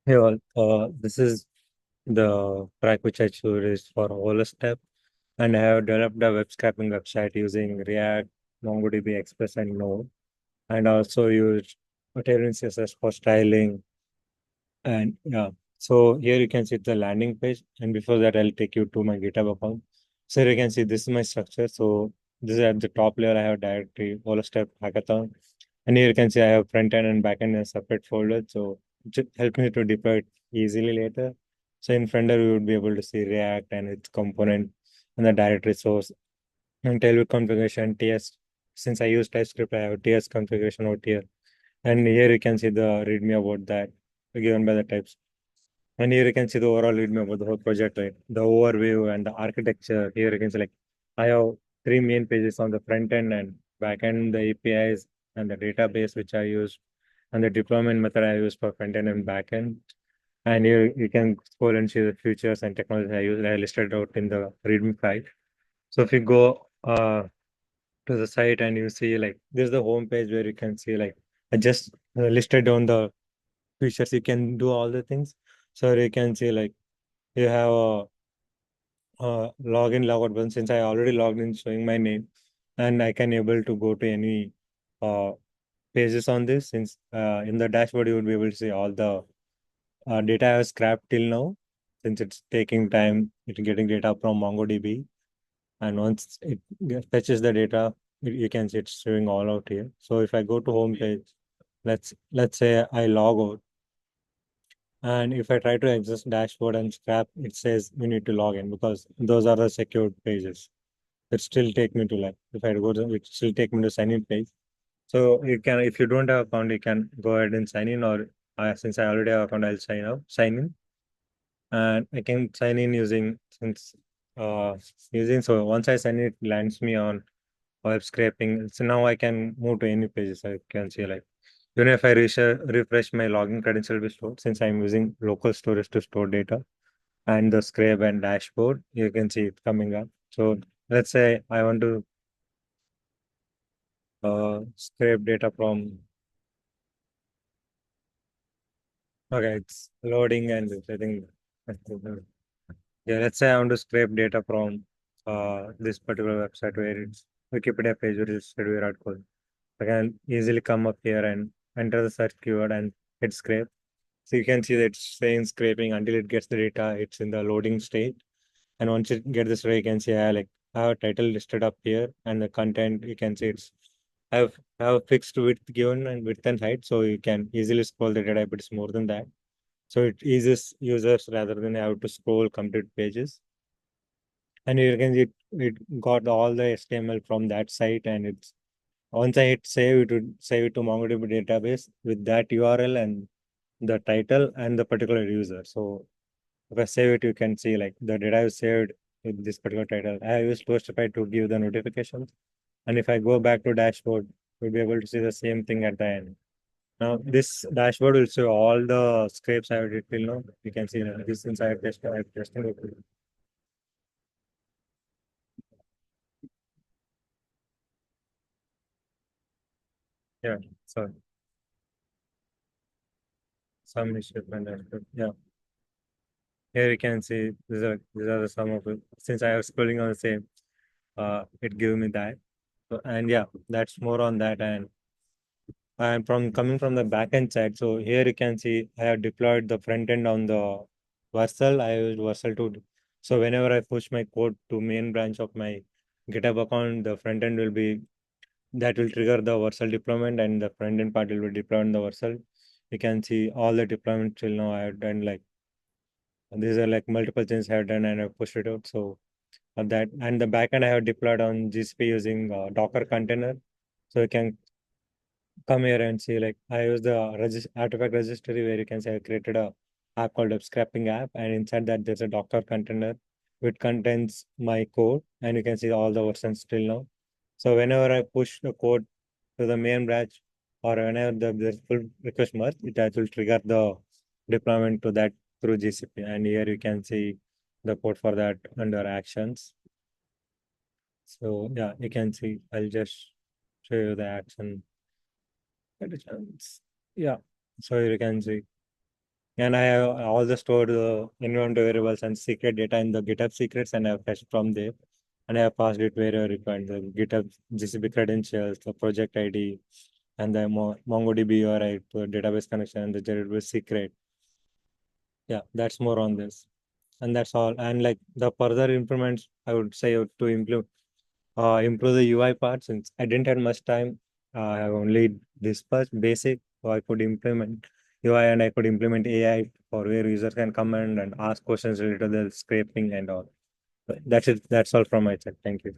Hey all, this is the track which I chose for Holostep, and I have developed a web scraping website using React, MongoDB, Express, and Node, and also used Tailwind CSS for styling. And yeah, so here you can see the landing page, and before that, I'll take you to my GitHub account. So here you can see this is my structure. So this is at the top layer. I have directory Holostep hackathon, and here you can see I have front end and back end in a separate folder. So it help me to deploy it easily later. So in Fender, we would be able to see React and its component and the directory source and tailwind configuration TS. Since I use TypeScript, I have TS configuration out here. And here you can see the README about that given by the types. And here you can see the overall README about the whole project, right? The overview and the architecture. Here you can see like I have three main pages on the front end and back end, the APIs and the database which I use and the deployment method I use for front end and back end. And here you can scroll and see the features and technology I use. I listed out in the README file. So if you go to the site and you see like this is the home page where you can see like I just listed down the features. You can do all the things. So you can see like you have a login logout button since I already logged in showing my name and I can able to go to any uh, pages on this since in the dashboard you would be able to see all the data I have scrapped till now since it's taking time it's getting data from MongoDB and once it fetches the data you can see it's showing all out here. So if I go to home page, let's say I log out and if I try to access dashboard and scrap, it says you need to log in because those are the secured pages. It still take me to like if I go to it still take me to sign in page. So you can if you don't have account, you can go ahead and sign in or since I already have account, I'll sign in, and I can sign in using since using so once I sign in, it lands me on web scraping. So now I can move to any pages. I can see like even if I refresh my login credential will be stored since I'm using local storage to store data and the scrape and dashboard, you can see it coming up. So let's say I want to scrape data from, okay, it's loading and I think, yeah, let's say I want to scrape data from this particular website where it's Wikipedia page where it's Virat Kohli. I can easily come up here and enter the search keyword and hit scrape. So you can see that it's saying scraping until it gets the data. It's in the loading state. And once you get this way, you can see I have a title listed up here and the content you can see it's I have fixed width given and width and height. So you can easily scroll the data if it's more than that. So it eases users rather than have to scroll complete pages. And you can see it got all the HTML from that site and it's once I hit save, it would save it to MongoDB database with that URL and the title and the particular user. So if I save it, you can see like the data is saved with this particular title. I used Toastify to give the notifications. And if I go back to dashboard, we'll be able to see the same thing at the end. Now this dashboard will show all the scrapes I did till now. You can see this since I have tested it. Yeah, so some issue and dashboard. Yeah. Here you can see these are the some of it. Since I was scrolling on the same, it gave me that. So, and yeah, that's more on that. And from coming from the backend side, so here you can see I have deployed the front end on the Vercel. I used Vercel to so whenever I push my code to main branch of my GitHub account, the front end will be that will trigger the Vercel deployment and the front end part will be deployed on the Vercel. You can see all the deployment till now I have done like these are like multiple things I have done and I've pushed it out. So that and the backend I have deployed on GCP using Docker container. So you can come here and see like I use the artifact registry where you can say I created a app called Web Scraping app, and inside that there's a Docker container which contains my code, and you can see all the versions till now. So whenever I push the code to the main branch or whenever the full request merge, it will trigger the deployment to that through GCP. And here you can see the code for that under actions. So yeah, you can see I'll just show you the action. Get a chance. Yeah. So you can see. And I have all the stored environment variables and secret data in the GitHub secrets, and I have fetched from there. And I have passed it wherever required. The GitHub GCP credentials, the project ID, and the MongoDB URI to database connection, and the database secret. Yeah, that's more on this. And that's all. And like the further improvements, I would say to improve the UI part. Since I didn't have much time, I have only discussed basic, so I could implement UI and I could implement AI for where users can come and ask questions related to the scraping and all. But that's it. That's all from my side. Thank you.